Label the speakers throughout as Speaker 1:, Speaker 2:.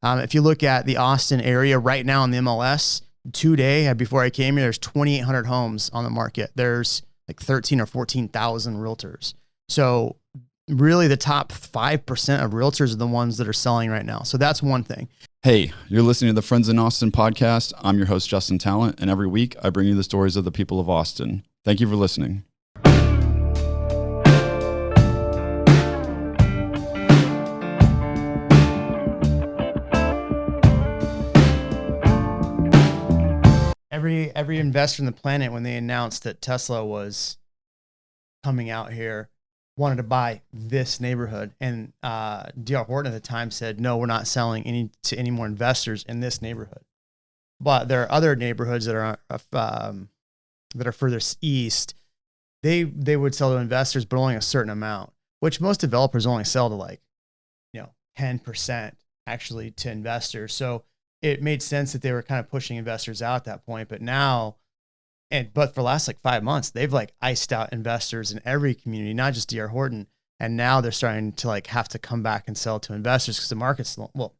Speaker 1: If you look at the Austin area right now in the MLS, today, before I came here, there's 2,800 homes on the market. There's like 13 or 14,000 realtors. So really the top 5% of realtors are the ones that are selling right now. So that's one thing.
Speaker 2: Hey, you're listening to the Friends in Austin podcast. I'm your host, Justin Talent, and every week I bring you the stories of the people of Austin. Thank you for listening.
Speaker 1: Every investor on the planet, when they announced that Tesla was coming out here, wanted to buy this neighborhood. And D.R. Horton at the time said, no, we're not selling to any more investors in this neighborhood. But there are other neighborhoods that are further east. They would sell to investors, but only a certain amount, which most developers only sell to 10% actually to investors. So it made sense that they were kind of pushing investors out at that point. But now, but for the last 5 months, they've iced out investors in every community, not just D.R. Horton. And now they're starting to have to come back and sell to investors because the market's well.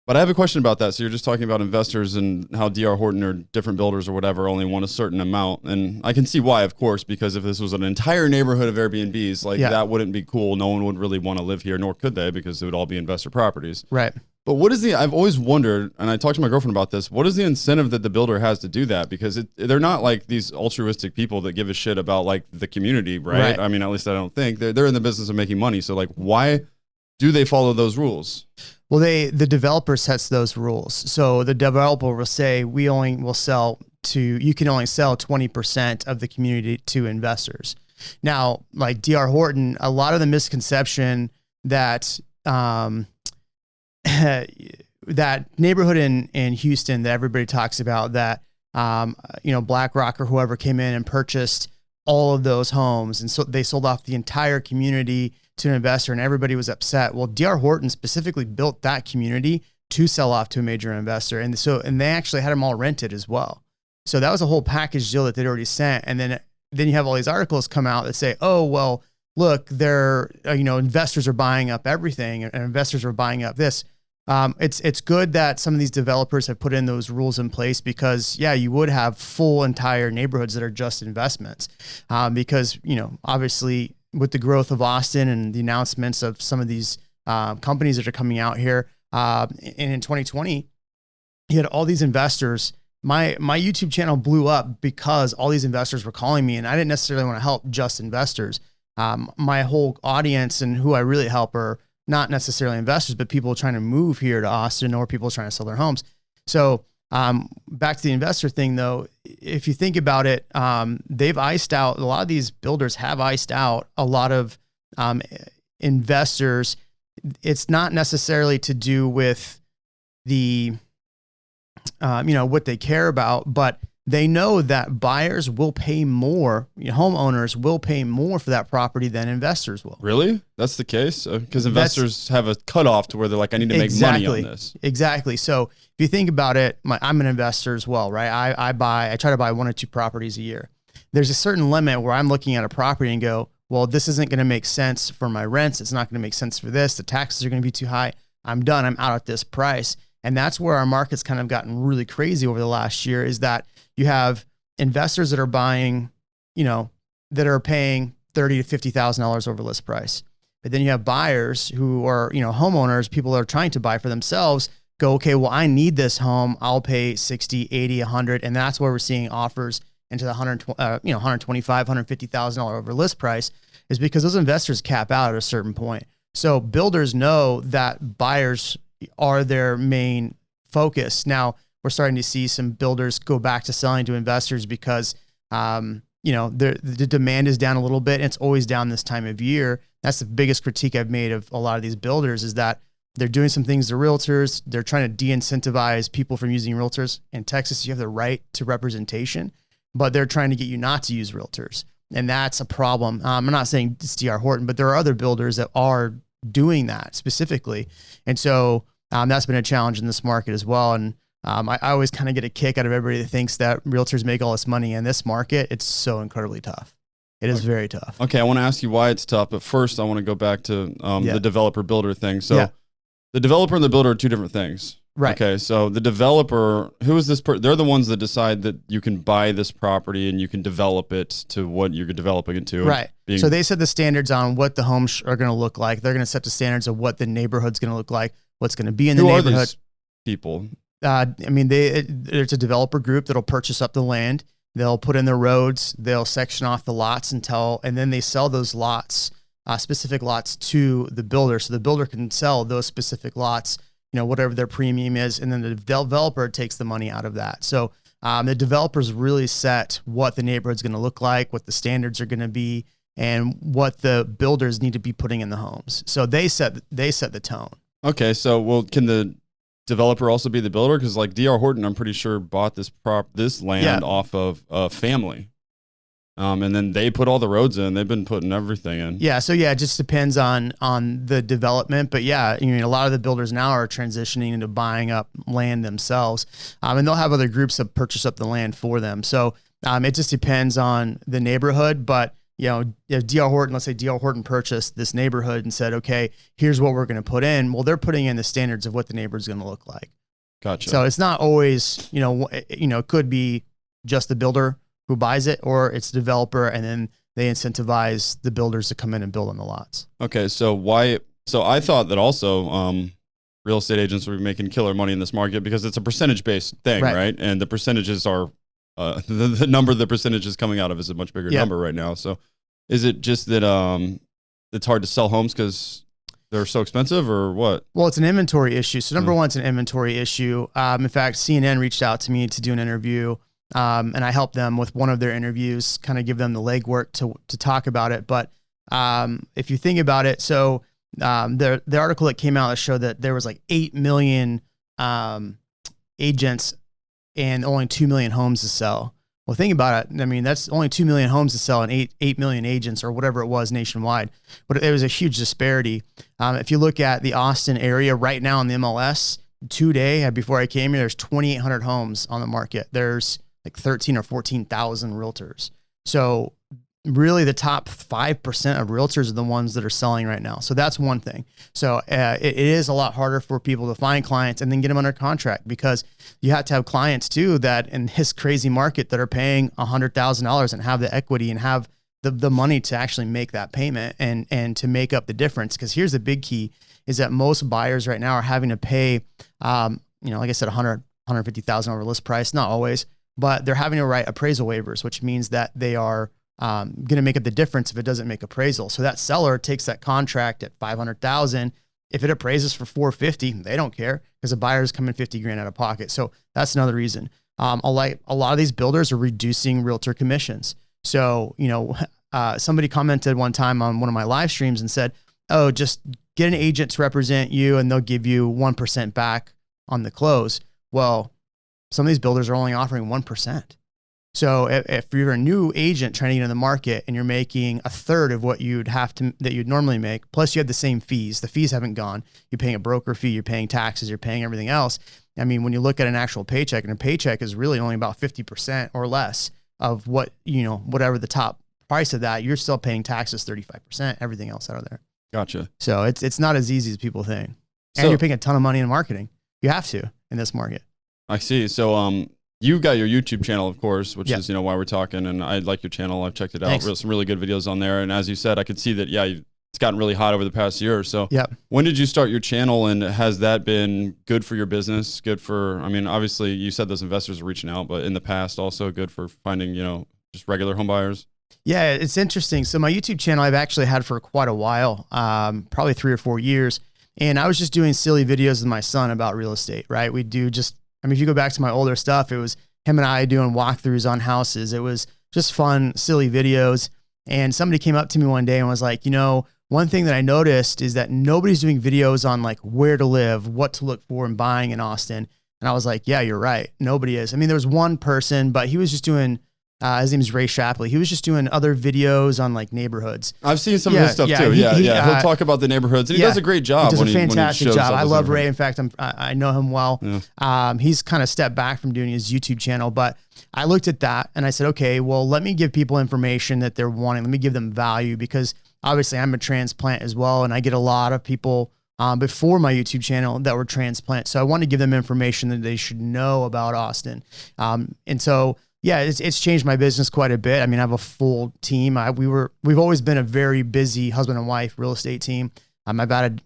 Speaker 2: But I have a question about that. So you're just talking about investors and how D.R. Horton or different builders or whatever only want a certain amount. And I can see why, of course, because if this was an entire neighborhood of Airbnbs, that wouldn't be cool. No one would really want to live here, nor could they, because it would all be investor properties.
Speaker 1: Right.
Speaker 2: But I've always wondered, and I talked to my girlfriend about this, what is the incentive that the builder has to do that? Because they're not these altruistic people that give a shit about the community, right? I mean, at least I don't think. They're in the business of making money. So why do they follow those rules?
Speaker 1: Well, the developer sets those rules. So the developer will say, you can only sell 20% of the community to investors. Now, like D.R. Horton, a lot of the misconception that that neighborhood in Houston that everybody talks about, that BlackRock or whoever came in and purchased all of those homes, and so they sold off the entire community to an investor and everybody was upset. Well, D.R. Horton specifically built that community to sell off to a major investor. And they actually had them all rented as well. So that was a whole package deal that they'd already sent. And then you have all these articles come out that say, oh, well, look, they're, investors are buying up everything and investors are buying up this. It's good that some of these developers have put in those rules in place because, you would have full entire neighborhoods that are just investments. Because, obviously with the growth of Austin and the announcements of some of these companies that are coming out here, and in 2020, you had all these investors. My YouTube channel blew up because all these investors were calling me, and I didn't necessarily want to help just investors. My whole audience and who I really help are not necessarily investors, but people trying to move here to Austin or people trying to sell their homes. So back to the investor thing though, if you think about it, they've iced out, a lot of these builders have iced out a lot of investors. It's not necessarily to do with the, what they care about, but they know that buyers will pay more, homeowners will pay more for that property than investors will.
Speaker 2: Really? That's the case? Because investors have a cutoff to where they're like, I need to make money on this.
Speaker 1: Exactly. So if you think about it, I'm an investor as well, right? I try to buy 1 or 2 properties a year. There's a certain limit where I'm looking at a property and go, well, this isn't going to make sense for my rents. It's not going to make sense for this. The taxes are going to be too high. I'm done. I'm out at this price. And that's where our market's kind of gotten really crazy over the last year, is that you have investors that are buying, that are paying $30,000 to $50,000 over list price. But then you have buyers who are, homeowners, people that are trying to buy for themselves, go, okay, well, I need this home. I'll pay 60, 80, 100. And that's where we're seeing offers into the $125,000, $150,000 over list price, is because those investors cap out at a certain point. So builders know that buyers are their main focus. Now, we're starting to see some builders go back to selling to investors because, the demand is down a little bit. And it's always down this time of year. That's the biggest critique I've made of a lot of these builders, is that they're doing some things to realtors. They're trying to de-incentivize people from using realtors. In Texas, you have the right to representation, but they're trying to get you not to use realtors. And that's a problem. I'm not saying it's D.R. Horton, but there are other builders that are doing that specifically. And so that's been a challenge in this market as well. And I always kind of get a kick out of everybody that thinks that realtors make all this money in this market. It's so incredibly tough. It is very tough.
Speaker 2: Okay, I want to ask you why it's tough, but first I want to go back to the developer builder thing. So the developer and the builder are two different things.
Speaker 1: Right.
Speaker 2: Okay, so the developer, who is this? They're the ones that decide that you can buy this property and you can develop it to what you're developing it to.
Speaker 1: Right. So they set the standards on what the homes are going to look like. They're going to set the standards of what the neighborhood's going to look like, what's going to be in the neighborhood.
Speaker 2: Who are these people?
Speaker 1: I mean, there's a developer group that'll purchase up the land. They'll put in the roads. They'll section off the lots and then they sell those lots, specific lots, to the builder. So the builder can sell those specific lots, whatever their premium is, and then the developer takes the money out of that. So the developers really set what the neighborhood's going to look like, what the standards are going to be, and what the builders need to be putting in the homes. So they set the tone. Okay,
Speaker 2: so can the developer also be the builder? Because like D.R. Horton, I'm pretty sure bought this land off of a family. And then they put all the roads in. They've been putting everything in.
Speaker 1: Yeah. So it just depends on the development. But yeah, a lot of the builders now are transitioning into buying up land themselves, and they'll have other groups that purchase up the land for them. So it just depends on the neighborhood. But if D.R. Horton, let's say D.R. Horton purchased this neighborhood and said, okay, here's what we're going to put in. Well, they're putting in the standards of what the neighborhood's going to look like.
Speaker 2: Gotcha.
Speaker 1: So it's not always, it could be just the builder who buys it, or it's the developer, and then they incentivize the builders to come in and build on the lots.
Speaker 2: Okay, so I thought that also real estate agents would be making killer money in this market because it's a percentage-based thing, right? And the percentages are, the number the percentage is coming out of is a much bigger number right now. So is it just that it's hard to sell homes because they're so expensive, or what?
Speaker 1: Well, it's an inventory issue. So number one, it's an inventory issue. In fact, CNN reached out to me to do an interview. And I helped them with one of their interviews, kind of give them the legwork to talk about it. But if you think about it, so the article that came out that showed that there was like 8 million agents and only 2 million homes to sell. Well, think about it. I mean, that's only 2 million homes to sell and 8 million agents or whatever it was nationwide. But it was a huge disparity. If you look at the Austin area right now in the MLS, today, before I came here, there's 2,800 homes on the market. There's like 13 or 14,000 realtors. So really the top 5% of realtors are the ones that are selling right now. So that's one thing. So it is a lot harder for people to find clients and then get them under contract, because you have to have clients too that in this crazy market that are paying $100,000 and have the equity and have the money to actually make that payment and to make up the difference. Because here's the big key is that most buyers right now are having to pay, like I said, $150,000 over list price, not always, but they're having to write appraisal waivers, which means that they are going to make up the difference if it doesn't make appraisal. So that seller takes that contract at $500,000. If it appraises for $450,000, they don't care because the buyer's coming $50,000 out of pocket. So that's another reason. A lot of these builders are reducing realtor commissions. So, somebody commented one time on one of my live streams and said, oh, just get an agent to represent you and they'll give you 1% back on the close. Well, some of these builders are only offering 1%. So if you're a new agent trying to get in the market and you're making a third of what that you'd normally make, plus you have the same fees, the fees haven't gone. You're paying a broker fee, you're paying taxes, you're paying everything else. I mean, when you look at an actual paycheck, and a paycheck is really only about 50% or less of what, whatever the top price of that, you're still paying taxes 35%, everything else out of there.
Speaker 2: Gotcha.
Speaker 1: So it's not as easy as people think. And you're paying a ton of money in marketing. You have to in this market.
Speaker 2: I see. So you got your YouTube channel, of course, which is why we're talking. And I like your channel. I've checked it out. Some really good videos on there. And as you said, I could see that. Yeah, it's gotten really hot over the past year or so.
Speaker 1: Yep.
Speaker 2: When did you start your channel, and has that been good for your business? Good for? I mean, obviously, you said those investors are reaching out, but in the past, also good for finding just regular home buyers.
Speaker 1: Yeah, it's interesting. So my YouTube channel I've actually had for quite a while, probably 3 or 4 years. And I was just doing silly videos with my son about real estate, right? We do if you go back to my older stuff, it was him and I doing walkthroughs on houses. It was just fun, silly videos. And somebody came up to me one day and was like, one thing that I noticed is that nobody's doing videos on like where to live, what to look for in buying in Austin. And I was like, yeah, you're right. Nobody is. I mean, there was one person, but he was just doing, his name is Ray Shapley. He was just doing other videos on like neighborhoods.
Speaker 2: I've seen some of his stuff too. He'll talk about the neighborhoods, and he does a great job.
Speaker 1: He does a fantastic job. I love Ray. In fact, I know him well. Yeah. He's kind of stepped back from doing his YouTube channel, but I looked at that and I said, okay, well, let me give people information that they're wanting. Let me give them value, because obviously I'm a transplant as well, and I get a lot of people before my YouTube channel that were transplants. So I wanted to give them information that they should know about Austin. And so, yeah, it's changed my business quite a bit. I mean, I have a full team. We've always been a very busy husband and wife real estate team. I've added,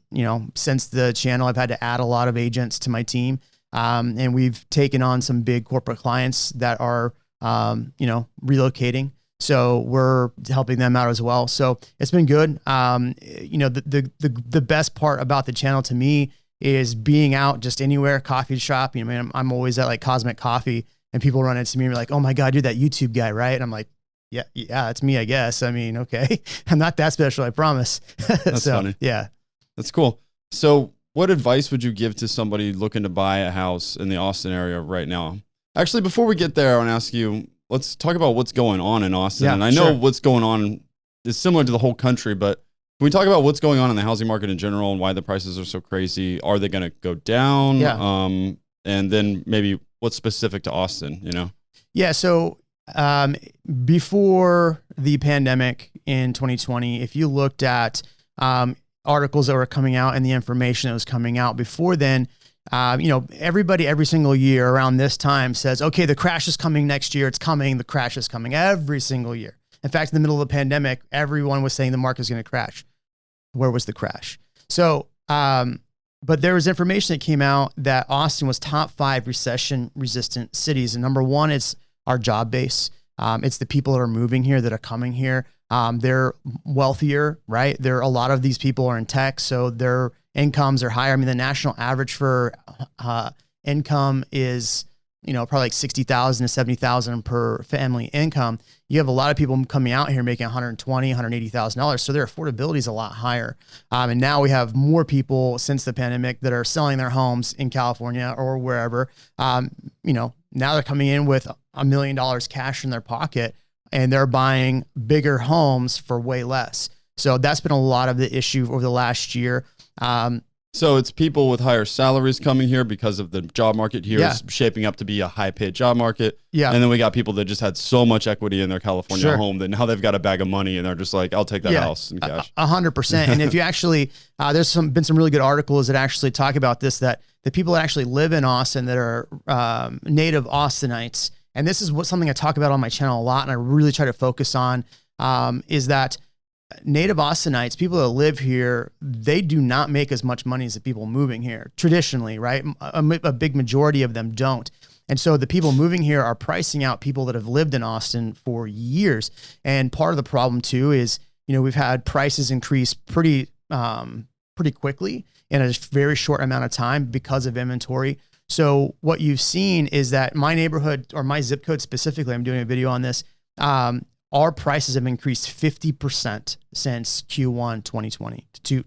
Speaker 1: since the channel, I've had to add a lot of agents to my team. And we've taken on some big corporate clients that are, relocating. So we're helping them out as well. So it's been good. The best part about the channel to me is being out just anywhere, coffee shop. I'm always at like Cosmic Coffee, and people run into me and be like, "Oh my God, you're that YouTube guy, right?" And I'm like, yeah, it's me, I guess. I mean, okay, I'm not that special, I promise.
Speaker 2: That's funny.
Speaker 1: Yeah,
Speaker 2: that's cool. So what advice would you give to somebody looking to buy a house in the Austin area right now? Actually, before we get there, I want to ask you, let's talk about what's going on in Austin.
Speaker 1: Yeah,
Speaker 2: and I know what's going on is similar to the whole country, but can we talk about what's going on in the housing market in general and why the prices are so crazy? Are they going to go down?
Speaker 1: Yeah.
Speaker 2: And then maybe what's specific to Austin,
Speaker 1: Yeah. So before the pandemic in 2020, if you looked at articles that were coming out and the information that was coming out before then, everybody every single year around this time says, okay, the crash is coming next year. It's coming. The crash is coming every single year. In fact, in the middle of the pandemic, everyone was saying the market is going to crash. Where was the crash? So, but there was information that came out that Austin was top 5 recession resistant cities. And number 1 is our job base. It's the people that are moving here, that are coming here. They're wealthier, right? A lot of these people are in tech, so their incomes are higher. I mean, the national average for income is, probably like 60,000 to 70,000 per family income. You have a lot of people coming out here making $120,000, $180,000. So their affordability is a lot higher. And now we have more people since the pandemic that are selling their homes in California or wherever. Now they're coming in with $1 million cash in their pocket, and they're buying bigger homes for way less. So that's been a lot of the issue over the last year.
Speaker 2: So it's people with higher salaries coming here because of the job market here is shaping up to be a high paid job market. Yeah. And then we got people that just had so much equity in their California home that now they've got a bag of money and they're just like, I'll take that house in cash.
Speaker 1: 100%. And if you actually, there's been some really good articles that actually talk about this, that the people that actually live in Austin that are native Austinites, and this is something I talk about on my channel a lot, and I really try to focus on, is that native Austinites, people that live here, they do not make as much money as the people moving here traditionally, right? A big majority of them don't. And so the people moving here are pricing out people that have lived in Austin for years. And part of the problem too is, we've had prices increase pretty quickly in a very short amount of time because of inventory. So what you've seen is that my neighborhood, or my zip code specifically, I'm doing a video on this, our prices have increased 50% since Q1 2022.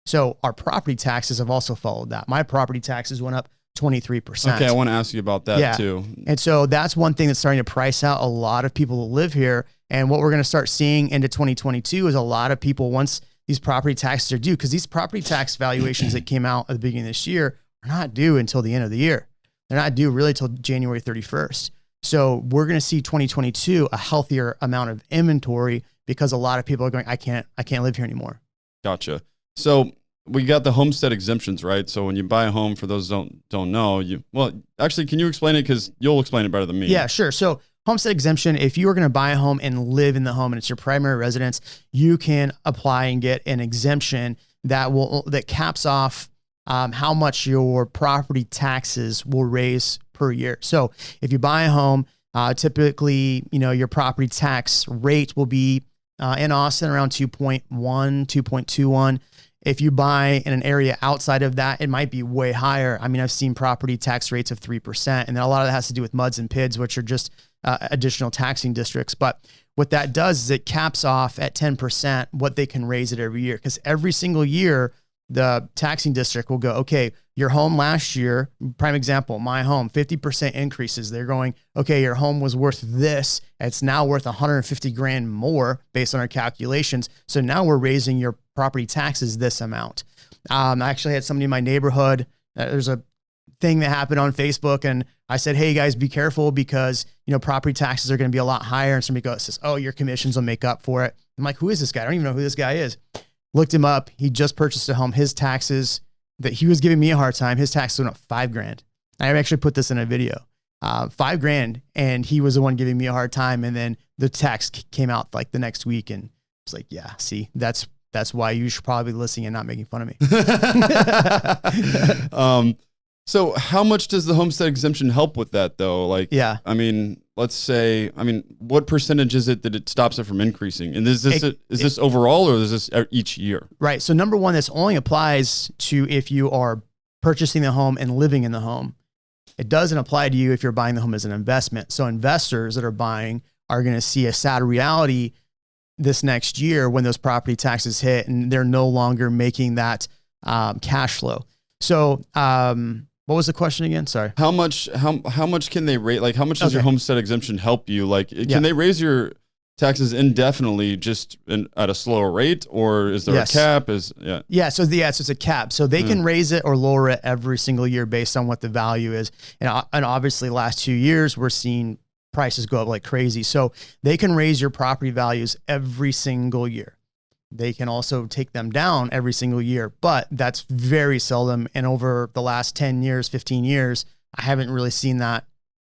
Speaker 1: So our property taxes have also followed that. My property taxes went up 23%.
Speaker 2: Okay, I want to ask you about that too.
Speaker 1: And so that's one thing that's starting to price out a lot of people who live here. And what we're going to start seeing into 2022 is a lot of people, once these property taxes are due, because these property tax valuations that came out at the beginning of this year are not due until the end of the year. They're not due really till January 31st. So we're going to see 2022 a healthier amount of inventory because a lot of people are going, I can't live here anymore.
Speaker 2: Gotcha. So we got the homestead exemptions, right? So when you buy a home, for those who don't know, actually, can you explain it? Because you'll explain it better than me.
Speaker 1: Yeah, sure. So homestead exemption, if you are going to buy a home and live in the home and it's your primary residence, you can apply and get an exemption that caps off how much your property taxes will raise per year. So if you buy a home, typically, your property tax rate will be in Austin around 2.1, 2.21. If you buy in an area outside of that, it might be way higher. I mean, I've seen property tax rates of 3%, and then a lot of that has to do with MUDs and PIDs, which are just additional taxing districts. But what that does is it caps off at 10% what they can raise it every year, because every single year, the taxing district will go, okay, your home last year, prime example, my home, 50% increases. They're going, okay, your home was worth this. It's now worth 150 grand more based on our calculations. So now we're raising your property taxes this amount. I actually had somebody in my neighborhood. There's a thing that happened on Facebook, and I said, hey guys, be careful because, property taxes are going to be a lot higher. And somebody says, oh, your commissions will make up for it. I'm like, who is this guy? I don't even know who this guy is. Looked him up. He just purchased a home. His taxes that he was giving me a hard time. His taxes went up $5,000. I actually put this in a video. $5,000, and he was the one giving me a hard time. And then the tax came out like the next week, and it's like, yeah, see, that's why you should probably be listening and not making fun of
Speaker 2: me. So how much does the homestead exemption help with that though? Like,
Speaker 1: yeah,
Speaker 2: I mean, let's say, what percentage is it that it stops it from increasing? And is this overall, or is this each year?
Speaker 1: Right. So number one, this only applies to if you are purchasing the home and living in the home. It doesn't apply to you if you're buying the home as an investment. So investors that are buying are going to see a sad reality this next year when those property taxes hit and they're no longer making that cash flow. So, what was the question again? Sorry.
Speaker 2: How much can they rate? Like, how much does your homestead exemption help you? Like, can they raise your taxes indefinitely just at a slower rate, or is there a cap? So it's a cap. So they can raise it or lower it every single year based on what the value is. And obviously last 2 years, we're seeing prices go up like crazy. So they can raise your property values every single year. They can also take them down every single year, but that's very seldom. And over the last 10 years, 15 years, I haven't really seen that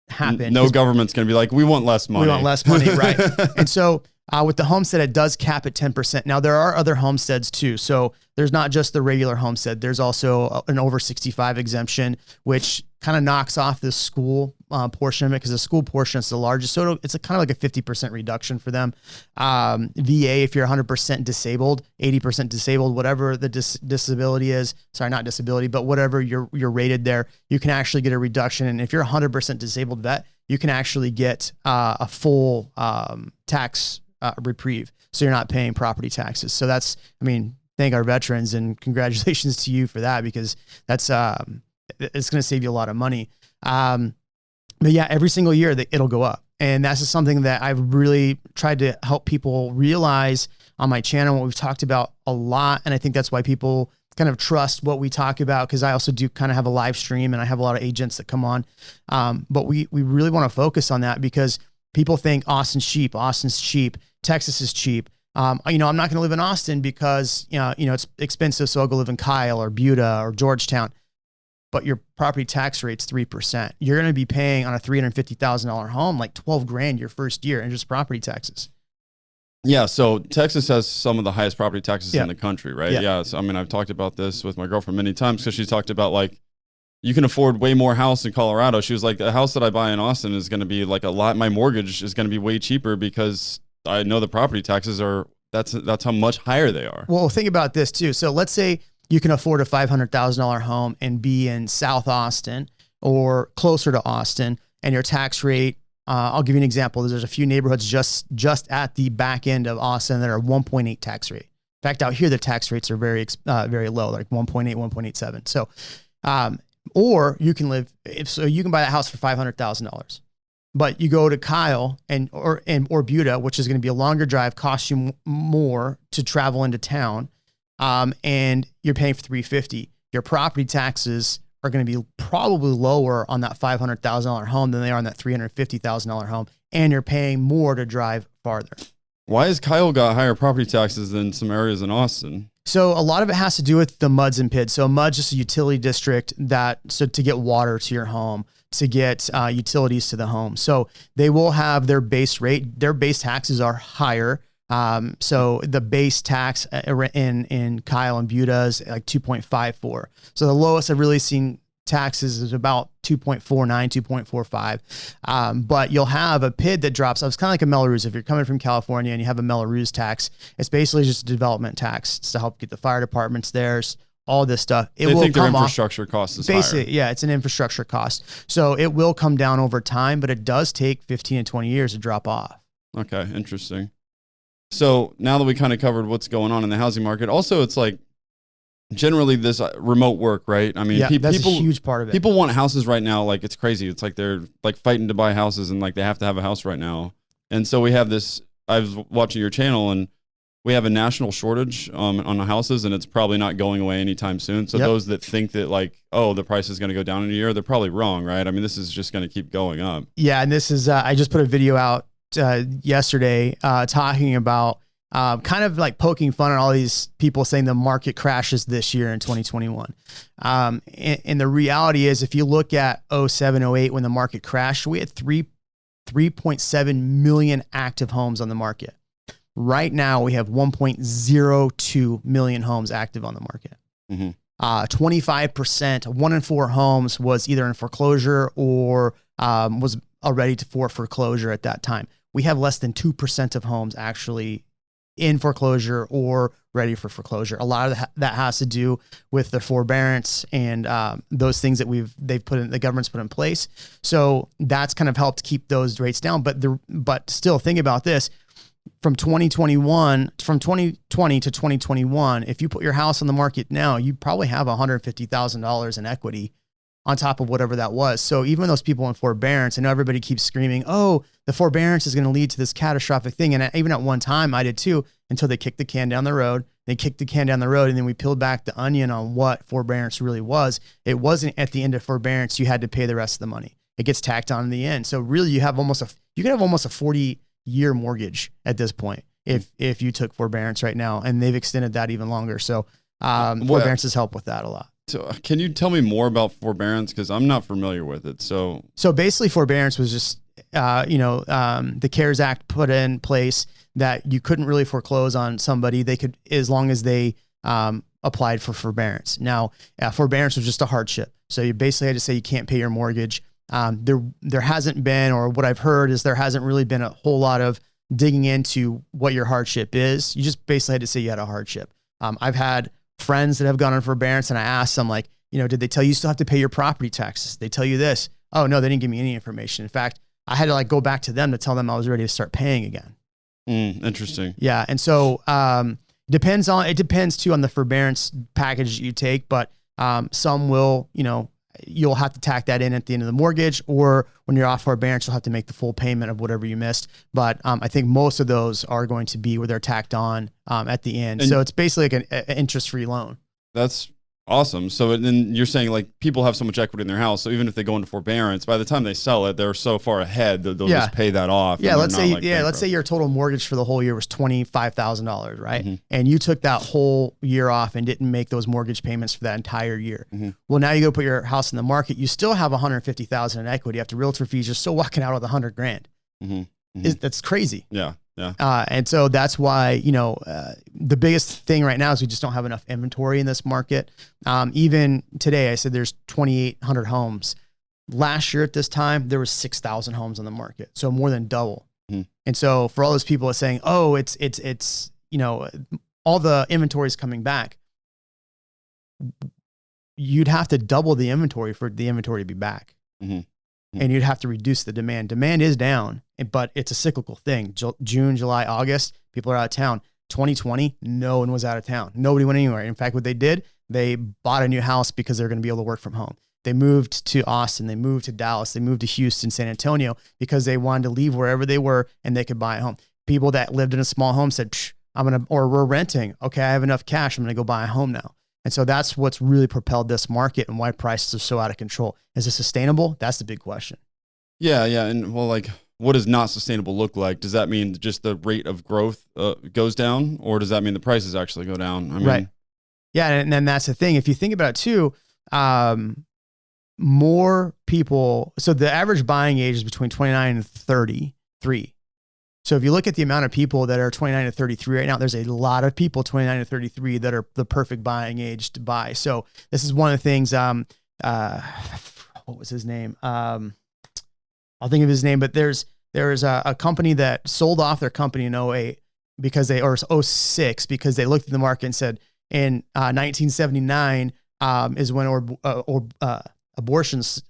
Speaker 2: happen. No government's going to be like, we want less money.
Speaker 1: We want less money, right? And so with the homestead, it does cap at 10%. Now, there are other homesteads too. So there's not just the regular homestead. There's also an over 65 exemption, which kind of knocks off the school portion of it, because the school portion is the largest. So it's kind of like a 50% reduction for them. VA, if you're 100% disabled, 80% disabled, whatever the disability is, sorry, not disability, but whatever you're rated there, you can actually get a reduction. And if you're 100% disabled vet, you can actually get a full tax reprieve. So you're not paying property taxes. So that's, thank our veterans and congratulations to you for that, because that's, it's going to save you a lot of money. But yeah, every single year it'll go up. And that's just something that I've really tried to help people realize on my channel, what we've talked about a lot. And I think that's why people kind of trust what we talk about, because I also do kind of have a live stream and I have a lot of agents that come on. But we really want to focus on that, because people think Austin's cheap, Texas is cheap. I'm not going to live in Austin because, it's expensive. So I'll go live in Kyle or Buda or Georgetown. But your property tax rate's 3%. You're going to be paying on a $350,000 home, like $12,000 your first year in just property taxes.
Speaker 2: Yeah. So Texas has some of the highest property taxes in the country, right? Yeah. So, I've talked about this with my girlfriend many times, because she talked about, like, you can afford way more house in Colorado. She was like, a house that I buy in Austin is going to be like my mortgage is going to be way cheaper, because I know the property taxes that's how much higher they are.
Speaker 1: Well, think about this too. So let's say you can afford a $500,000 home and be in South Austin or closer to Austin, and your tax rate, I'll give you an example. There's a few neighborhoods just at the back end of Austin that are 1.8 tax rate. In fact, out here, the tax rates are very low, like 1.8, 1.87. So, or you can you can buy that house for $500,000, but you go to Kyle or Buda, which is going to be a longer drive, cost you more to travel into town. And you're paying for $350,000. Your property taxes are going to be probably lower on that $500,000 home than they are on that $350,000 home. And you're paying more to drive farther.
Speaker 2: Why has Kyle got higher property taxes than some areas in Austin?
Speaker 1: So a lot of it has to do with the MUDs and PIDs. So MUD's just a utility district so to get water to your home, to get utilities to the home. So they will have their base rate. Their base taxes are higher. So the base tax in Kyle and Buda is like 2.54. So the lowest I've really seen taxes is about 2.49, 2.45. But you'll have a PID that drops. It's kind of like a Melrose. If you're coming from California and you have a Melrose tax, it's basically just a development tax. It's to help get the fire departments there, all this stuff.
Speaker 2: They think their infrastructure cost is
Speaker 1: basically
Speaker 2: higher.
Speaker 1: Yeah, it's an infrastructure cost. So it will come down over time, but it does take 15 to 20 years to drop off.
Speaker 2: Okay, interesting. So now that we kind of covered what's going on in the housing market, also it's like generally this remote work, right?
Speaker 1: That's a huge part of it.
Speaker 2: People want houses right now. Like, it's crazy. It's like they're like fighting to buy houses, and like they have to have a house right now. And so we have this, I was watching your channel, and we have a national shortage on the houses, and it's probably not going away anytime soon. So those that think that like, oh, the price is going to go down in a year, they're probably wrong, right? This is just going to keep going up.
Speaker 1: Yeah. And this is, I just put a video out yesterday talking about kind of like poking fun at all these people saying the market crashes this year in 2021. And the reality is, if you look at 07, 08, when the market crashed, we had 3.7 million active homes on the market. Right now, we have 1.02 million homes active on the market. 25%, 1 in 4 homes was either in foreclosure or was ready for foreclosure at that time. We have less than 2% of homes actually in foreclosure or ready for foreclosure. A lot of that has to do with the forbearance and those things that the government's put in place. So that's kind of helped keep those rates down. But still, think about this. From 2020 to 2021, if you put your house on the market now, you probably have $150,000 in equity on top of whatever that was. So even those people in forbearance, I know everybody keeps screaming, oh, the forbearance is going to lead to this catastrophic thing. And even at one time I did too, until they kicked the can down the road. They kicked the can down the road, and then we peeled back the onion on what forbearance really was. It wasn't at the end of forbearance, you had to pay the rest of the money. It gets tacked on in the end. So really you could have almost a 40-year mortgage at this point if you took forbearance right now, and they've extended that even longer. So forbearance has helped with that a lot.
Speaker 2: So can you tell me more about forbearance? Because I'm not familiar with it. So
Speaker 1: basically forbearance was just, the CARES Act put in place that you couldn't really foreclose on somebody. They could, as long as they applied for forbearance. Now, forbearance was just a hardship. So you basically had to say you can't pay your mortgage. There hasn't been, or what I've heard is there hasn't really been a whole lot of digging into what your hardship is. You just basically had to say you had a hardship. I've had friends that have gone on forbearance, and I asked them, like, did they tell you still have to pay your property taxes? They tell you this. Oh no, they didn't give me any information. In fact, I had to go back to them to tell them I was ready to start paying again.
Speaker 2: Interesting.
Speaker 1: Yeah. And so, it depends too on the forbearance package that you take, but, some will, you'll have to tack that in at the end of the mortgage, or when you're off forbearance, you'll have to make the full payment of whatever you missed. But I think most of those are going to be where they're tacked on at the end. And so it's basically like an interest-free loan.
Speaker 2: That's awesome. So then you're saying people have so much equity in their house, so even if they go into forbearance, by the time they sell it, they're so far ahead that they'll just pay that off.
Speaker 1: Yeah, let's say your total mortgage for the whole year was $25,000, right? And you took that whole year off and didn't make those mortgage payments for that entire year. Well, now you go put your house in the market, you still have $150,000 in equity after realtor fees. You're still walking out with $100,000. That's crazy.
Speaker 2: Yeah.
Speaker 1: And so that's why, the biggest thing right now is we just don't have enough inventory in this market. Even today, I said there's 2,800 homes. Last year at this time, there was 6,000 homes on the market. So more than double. And so for all those people saying, oh, it's all the inventory is coming back, you'd have to double the inventory for the inventory to be back. And you'd have to reduce the demand. Demand is down, but it's a cyclical thing. June, July, August, people are out of town. 2020, no one was out of town. Nobody went anywhere. In fact, what they did, they bought a new house because they're going to be able to work from home. They moved to Austin. They moved to Dallas. They moved to Houston, San Antonio, because they wanted to leave wherever they were and they could buy a home. People that lived in a small home said, we're renting. Okay, I have enough cash. I'm going to go buy a home now. And so that's what's really propelled this market and why prices are so out of control. Is it sustainable? That's the big question.
Speaker 2: Yeah. And what does not sustainable look like? Does that mean just the rate of growth goes down, or does that mean the prices actually go down?
Speaker 1: Right. Yeah. And then that's the thing. If you think about it too, more people, so the average buying age is between 29 and 33. So if you look at the amount of people that are 29 to 33 right now, there's a lot of people 29 to 33 that are the perfect buying age to buy. So this is one of the things, what was his name? I'll think of his name, but there's a company that sold off their company in 08 or 06 because they looked at the market and said in 1979 is when abortions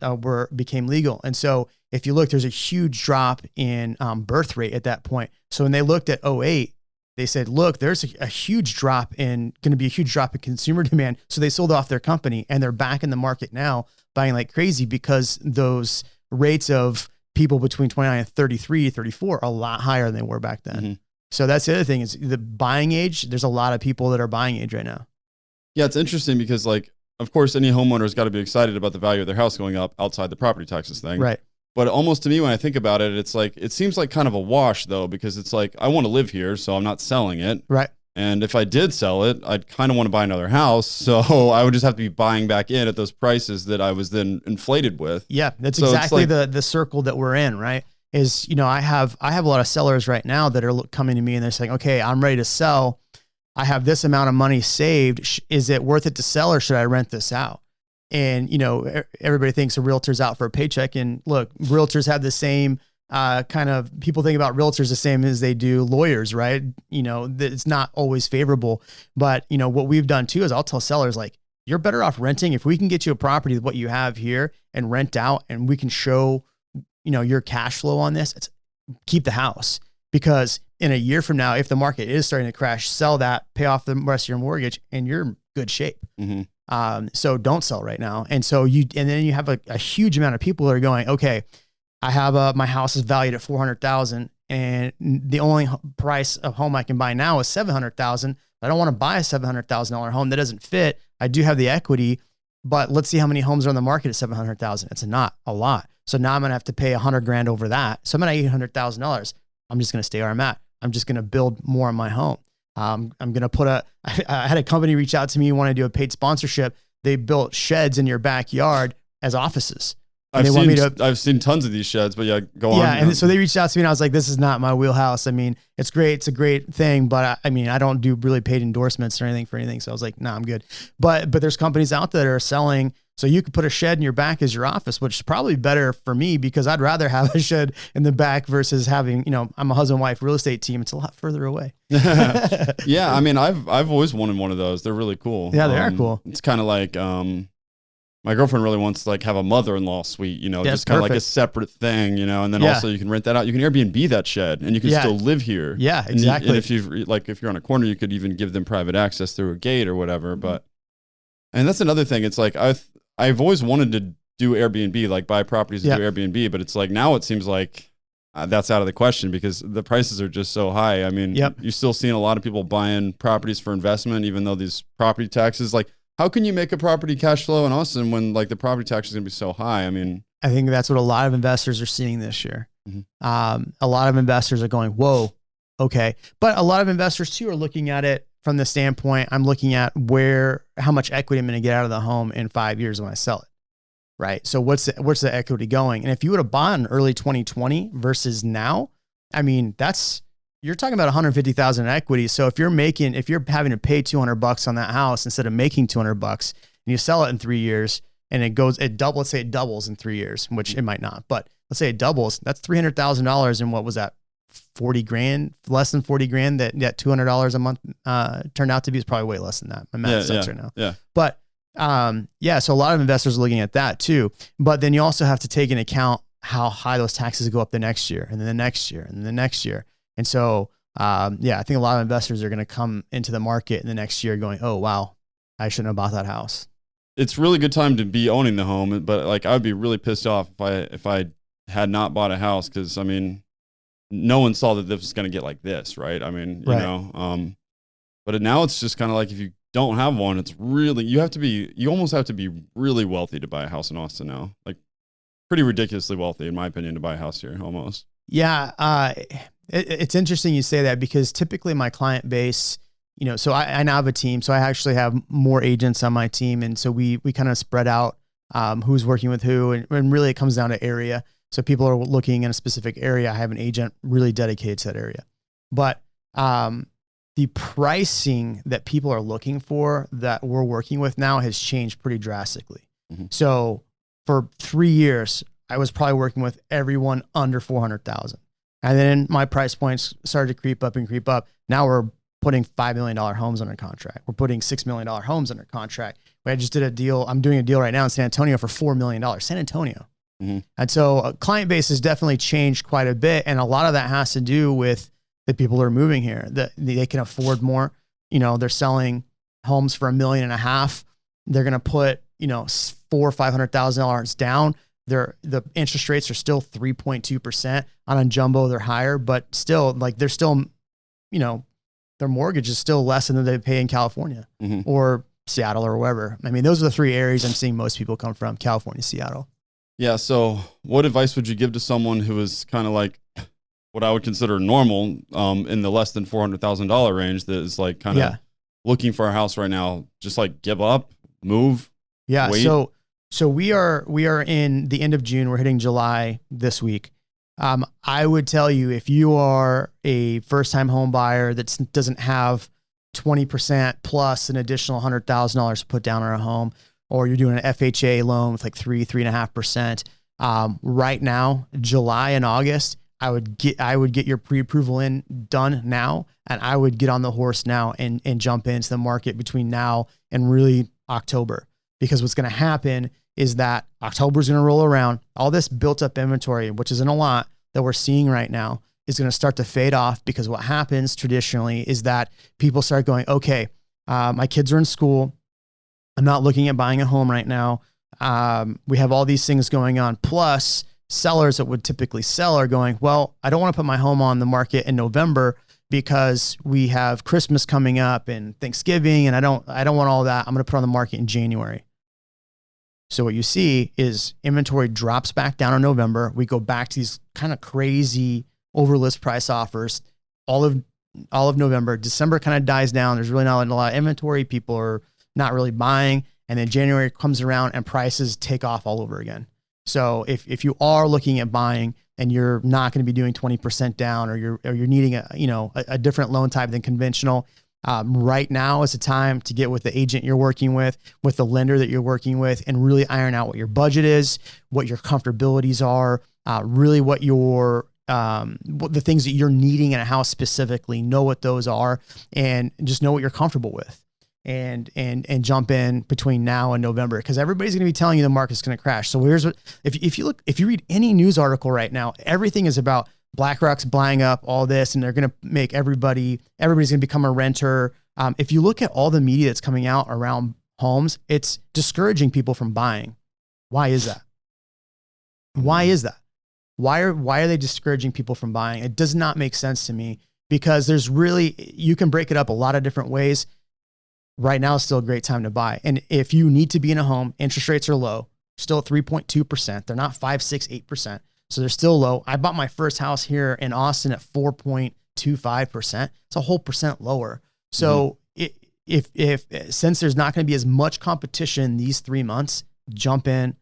Speaker 1: became legal. And so if you look, there's a huge drop in birth rate at that point. So when they looked at 08, they said, look, there's a huge drop going to be a huge drop in consumer demand. So they sold off their company and they're back in the market now buying like crazy because those rates of people between 29 and 33, 34 are a lot higher than they were back then. So that's the other thing is the buying age. There's a lot of people that are buying age right now.
Speaker 2: Yeah, it's interesting because of course, any homeowner's got to be excited about the value of their house going up outside the property taxes thing.
Speaker 1: Right.
Speaker 2: But almost to me, when I think about it, it's like, it seems like kind of a wash though, because it's like, I want to live here, so I'm not selling it.
Speaker 1: Right.
Speaker 2: And if I did sell it, I'd kind of want to buy another house. So I would just have to be buying back in at those prices that I was then inflated with.
Speaker 1: Yeah, that's
Speaker 2: so
Speaker 1: exactly
Speaker 2: like,
Speaker 1: the circle that we're in, right? Is, you know, I have a lot of sellers right now that are coming to me and they're saying, okay, I'm ready to sell. I have this amount of money saved. Is it worth it to sell, or should I rent this out? And, you know, everybody thinks a realtor's out for a paycheck. And look, realtors have the same kind of, people think about realtors the same as they do lawyers, right? You know, it's not always favorable. But, you know, what we've done too is I'll tell sellers, like, you're better off renting. If we can get you a property with what you have here and rent out, and we can show, you know, your cash flow on this, keep the house. Because in a year from now, if the market is starting to crash, sell that, pay off the rest of your mortgage, and you're in good shape. So don't sell right now. And so and then you have a huge amount of people that are going, okay, I have my house is valued at 400,000, and the only price of home I can buy now is 700,000. I don't want to buy a $700,000 home that doesn't fit. I do have the equity, but let's see how many homes are on the market at 700,000. It's not a lot. So now I'm going to have to pay $100,000 over that. So I'm at $800,000. I'm just going to stay where I'm at. I'm just going to build more on my home. I'm going to put I had a company reach out to me, want to do a paid sponsorship. They built sheds in your backyard as offices.
Speaker 2: I've seen tons of these sheds, but yeah, go on.
Speaker 1: Yeah. And so they reached out to me and I was like, this is not my wheelhouse. I mean, it's great. It's a great thing, but I mean, I don't do really paid endorsements or anything for anything. So I was like, nah, I'm good. But there's companies out there that are selling. So you could put a shed in your back as your office, which is probably better for me because I'd rather have a shed in the back versus having, you know, I'm a husband-wife real estate team. It's a lot further away.
Speaker 2: Yeah. I mean, I've always wanted one of those. They're really cool.
Speaker 1: Yeah, they are cool.
Speaker 2: It's kind of like, my girlfriend really wants to like have a mother-in-law suite, you know, just kind of like a separate thing, you know, and then also you can rent that out. You can Airbnb that shed and you can still live here.
Speaker 1: Yeah, exactly.
Speaker 2: And if you're on a corner, you could even give them private access through a gate or whatever. But, and that's another thing. It's like, I've always wanted to do Airbnb, like buy properties and do Airbnb, but it's like, now it seems like that's out of the question because the prices are just so high. I mean, you're still seeing a lot of people buying properties for investment, even though these property taxes, like, how can you make a property cash flow in Austin when like the property tax is going to be so high? I mean,
Speaker 1: I think that's what a lot of investors are seeing this year. A lot of investors are going, whoa, okay. But a lot of investors too are looking at it from the standpoint, I'm looking at how much equity I'm going to get out of the home in 5 years when I sell it. Right. So what's the equity going? And if you would have bought in early 2020 versus now, I mean, you're talking about 150,000 in equity. So if you're having to pay $200 on that house instead of making $200 and you sell it in 3 years and let's say it doubles in 3 years, which it might not, but let's say it doubles, that's $300,000. And what was that? 40 grand, less than 40 grand that $200 a month turned out to be. Is probably way less than that. My math sucks right now. Yeah. But so a lot of investors are looking at that too. But then you also have to take into account how high those taxes go up the next year and then the next year and then the next year. And so, I think a lot of investors are going to come into the market in the next year going, oh, wow, I shouldn't have bought that house.
Speaker 2: It's really good time to be owning the home, but like I would be really pissed off if I had not bought a house because, I mean, no one saw that this was going to get like this, right? I mean, you know, but now it's just kind of like if you don't have one, it's really, you almost have to be really wealthy to buy a house in Austin now. Like pretty ridiculously wealthy, in my opinion, to buy a house here almost.
Speaker 1: Yeah. It's interesting you say that because typically my client base, you know, so I now have a team. So I actually have more agents on my team. And so we kind of spread out who's working with who. And really it comes down to area. So people are looking in a specific area. I have an agent really dedicated to that area. But the pricing that people are looking for that we're working with now has changed pretty drastically. So for 3 years, I was probably working with everyone under 400,000. And then my price points started to creep up. Now we're putting $5 million homes under contract. We're putting $6 million homes under contract. I just did a deal. I'm doing a deal right now in San Antonio for $4 million. San Antonio. And so client base has definitely changed quite a bit. And a lot of that has to do with the people who are moving here, that they can afford more. You know, they're selling homes for $1.5 million. They're going to put, you know, $400,000 or $500,000 down. The interest rates are still 3.2%. On jumbo, they're higher, but still, like, they're still, you know, their mortgage is still less than they pay in California or Seattle or wherever. I mean, those are the three areas I'm seeing most people come from: California, Seattle.
Speaker 2: Yeah. So what advice would you give to someone who is kind of like what I would consider normal, in the less than $400,000 range, that is like kind of looking for a house right now? Just like give up, move.
Speaker 1: Yeah.
Speaker 2: Wait.
Speaker 1: So we are in the end of June. We're hitting July this week. I would tell you, if you are a first-time home buyer that doesn't have 20% plus an additional $100,000 to put down on a home, or you're doing an FHA loan with like 3.5%, right now, July and August, I would get your pre-approval done now, and I would get on the horse now and jump into the market between now and really October. Because what's going to happen is that October is going to roll around. All this built up inventory, which isn't a lot that we're seeing right now, is going to start to fade off, because what happens traditionally is that people start going, okay, my kids are in school. I'm not looking at buying a home right now. We have all these things going on. Plus, sellers that would typically sell are going, well, I don't want to put my home on the market in November because we have Christmas coming up and Thanksgiving, and I don't want all that. I'm going to put on the market in January. So what you see is inventory drops back down in November. We go back to these kind of crazy over list price offers all of November. December kind of dies down. There's really not a lot of inventory. People are not really buying. And then January comes around and prices take off all over again. So if you are looking at buying and you're not going to be doing 20% down, or you're needing a different loan type than conventional, right now is the time to get with the agent you're working with the lender that you're working with, and really iron out what your budget is, what your comfortabilities are, really what the things that you're needing in a house specifically, know what those are, and just know what you're comfortable with. And jump in between now and November, because everybody's going to be telling you the market's going to crash. So here's what, if you read any news article right now, everything is about BlackRock's buying up all this, and they're going to make everybody's going to become a renter. If you look at all the media that's coming out around homes, it's discouraging people from buying. Why is that? Why is that? Why are they discouraging people from buying? It does not make sense to me, because you can break it up a lot of different ways. Right now is still a great time to buy. And if you need to be in a home, interest rates are low, still at 3.2%. They're not 5, 6, 8%. So they're still low. I bought my first house here in Austin at 4.25%. It's a whole percent lower. So if since there's not going to be as much competition these 3 months, jump in.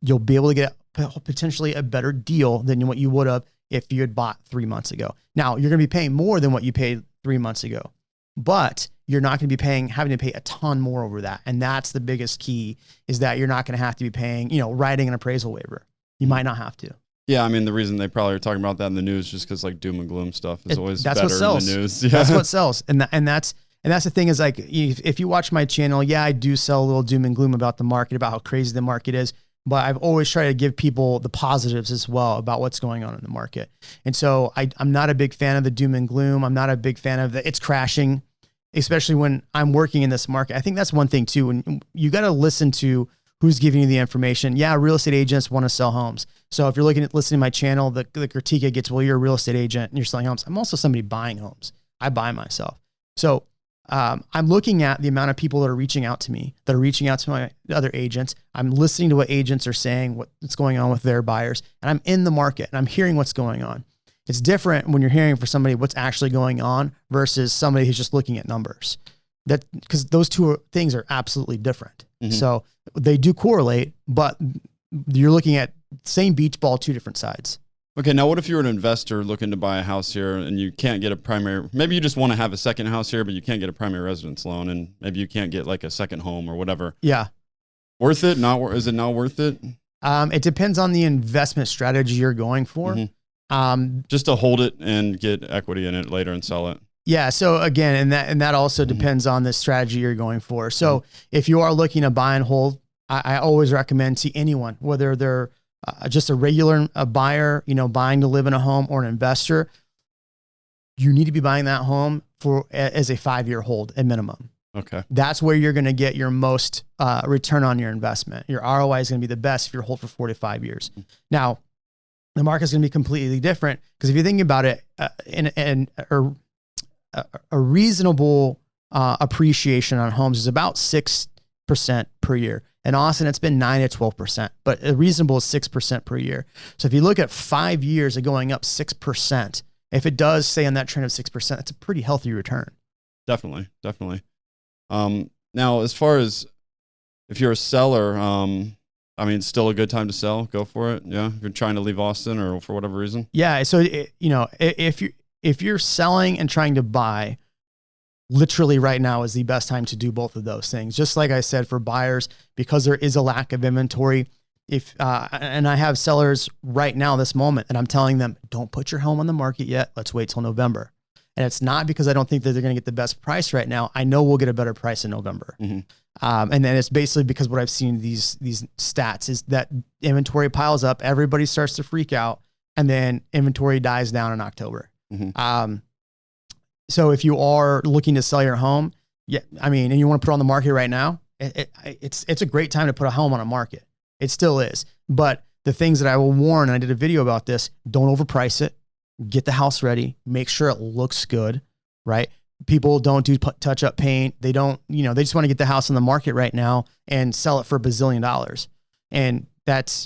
Speaker 1: You'll be able to get potentially a better deal than what you would have if you had bought 3 months ago. Now, you're going to be paying more than what you paid 3 months ago, but you're not going to be having to pay a ton more over that. And that's the biggest key, is that you're not going to have to be paying, writing an appraisal waiver. You might not have to.
Speaker 2: Yeah, I mean, the reason they probably are talking about that in the news just because like doom and gloom stuff is always better in the news. Yeah.
Speaker 1: That's what sells. And that's the thing is, like, if you watch my channel, yeah, I do sell a little doom and gloom about the market, about how crazy the market is. But I've always tried to give people the positives as well about what's going on in the market. And so I'm not a big fan of the doom and gloom. I'm not a big fan of it's crashing, especially when I'm working in this market. I think that's one thing too. And you got to listen to who's giving you the information. Yeah, real estate agents want to sell homes. So if you're listening to my channel, the critique it gets, well, you're a real estate agent and you're selling homes. I'm also somebody buying homes. I buy myself. So I'm looking at the amount of people that are reaching out to me, that are reaching out to my other agents. I'm listening to what agents are saying, what's going on with their buyers, and I'm in the market and I'm hearing what's going on. It's different when you're hearing for somebody what's actually going on versus somebody who's just looking at numbers. Because those two things are absolutely different. Mm-hmm. So they do correlate, but you're looking at same beach ball, two different sides.
Speaker 2: Okay, now what if you're an investor looking to buy a house here and you can't get a primary, maybe you just want to have a second house here, but you can't get a primary residence loan, and maybe you can't get like a second home or whatever.
Speaker 1: Yeah.
Speaker 2: Worth it? Is it not worth it?
Speaker 1: It depends on the investment strategy you're going for.
Speaker 2: Mm-hmm. Just to hold it and get equity in it later and sell it.
Speaker 1: Yeah. So again, and that also depends on the strategy you're going for. So if you are looking to buy and hold, I always recommend to anyone, whether they're just a regular buyer, buying to live in a home, or an investor, you need to be buying that home as a 5-year hold at minimum.
Speaker 2: Okay.
Speaker 1: That's where you're going to get your most return on your investment. Your ROI is going to be the best if you're hold for 4 to 5 years. Now, the market is going to be completely different, because if you think about it, a reasonable appreciation on homes is about 6% per year. In Austin, it's been 9 to 12%, but a reasonable is 6% per year. So if you look at 5 years of going up 6%, if it does stay on that trend of 6%, that's a pretty healthy return.
Speaker 2: Definitely. Now, as far as if you're a seller, I mean, still a good time to sell. Go for it. Yeah, if you're trying to leave Austin or for whatever reason.
Speaker 1: Yeah. So if you're selling and trying to buy, literally right now is the best time to do both of those things. Just like I said, for buyers, because there is a lack of inventory. And I have sellers right now, this moment, and I'm telling them, don't put your home on the market yet. Let's wait till November. And it's not because I don't think that they're going to get the best price right now. I know we'll get a better price in November. Mm-hmm. And then it's basically because what I've seen these stats is that inventory piles up, everybody starts to freak out, and then inventory dies down in October. Mm-hmm. So if you are looking to sell your home, and you want to put it on the market right now, it's a great time to put a home on a market. It still is. But the things that I will warn, and I did a video about this, don't overprice it. Get the house ready. Make sure it looks good, right? People don't do touch up paint. They don't, they just want to get the house on the market right now and sell it for $1 bazillion. And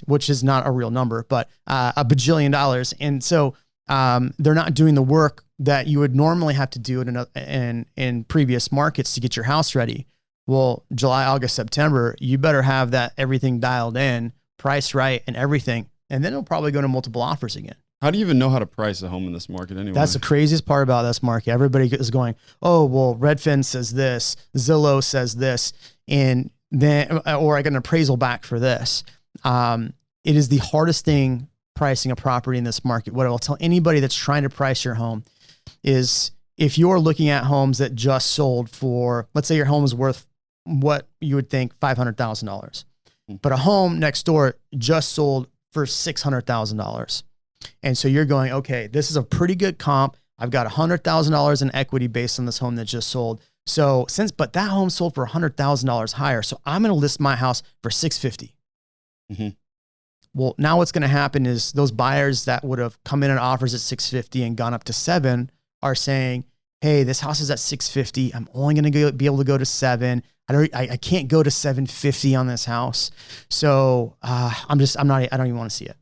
Speaker 1: which is not a real number, but $1 bajillion. And so they're not doing the work that you would normally have to do in previous markets to get your house ready. Well, July, August, September, you better have that everything dialed in, priced right, and everything. And then it'll probably go to multiple offers again.
Speaker 2: How do you even know how to price a home in this market anyway?
Speaker 1: That's the craziest part about this market. Everybody is going, oh, well, Redfin says this, Zillow says this, and then, or I get an appraisal back for this. It is the hardest thing pricing a property in this market. What I'll tell anybody that's trying to price your home is if you're looking at homes that just sold for, let's say your home is worth what you would think $500,000, but a home next door just sold for $600,000. And so you're going, okay, this is a pretty good comp. I've got $100,000 in equity based on this home that just sold. So but that home sold for $100,000 higher. So I'm going to list my house for $650,000. Mm-hmm. Well, now what's going to happen is those buyers that would have come in at offers at $650,000 and gone up to $700,000 are saying, hey, this house is at $650,000. I'm only going to be able to go to $700,000. I can't go to $750,000 on this house. So I don't even want to see it.